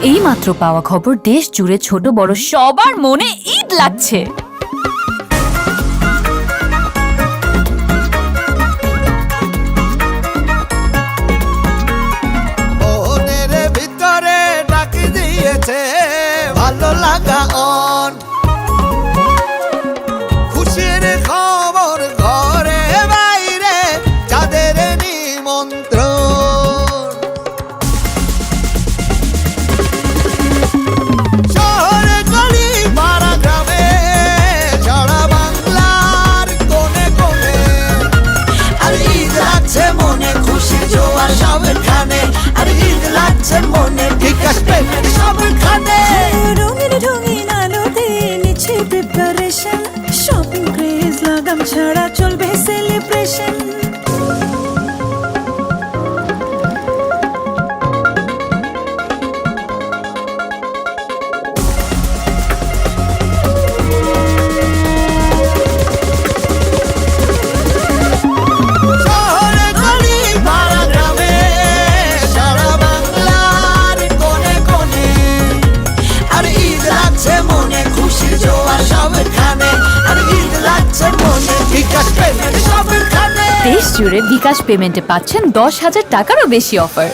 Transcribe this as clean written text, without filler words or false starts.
এই মাত্র পাওয়া খবর, দেশ জুড়ে ছোট বড় সবার মনে ঈদ লাগছে। ওদের ভিতরে ডাকি দিয়েছে ভালো লাগা অন, খুশির খবর ঘরে বাইরে যাদের নিমন্ত্রণ। শহরে গলি পাড়া গ্রামে সারা বাংলার কোণে কোণে আর ঈদ লাগছে মনে, খুশি জোয়ার সবখানে আর ঈদ লাগছে মনে, বিকাশ পেমেন্ট সবখানে। রঙিন রঙিন আলোতে নিচ্ছে প্রিপারেশন, শপিং ক্রেজ লাগাম ছাড়া চলবে সেলিব্রেশন। শহরে গলি পাড়া গ্রামে সারা বাংলার কোণে কোণে আর ঈদ লাগছে মনে, খুশির জোয়ার সবখানে আর ঈদ লাগছে মনে, বিকাশ পেমেন্ট সবখানে। দেশ জুড়ে বিকাশ পেমেন্টে পাচ্ছেন 10,000 টাকারও বেশি অফার।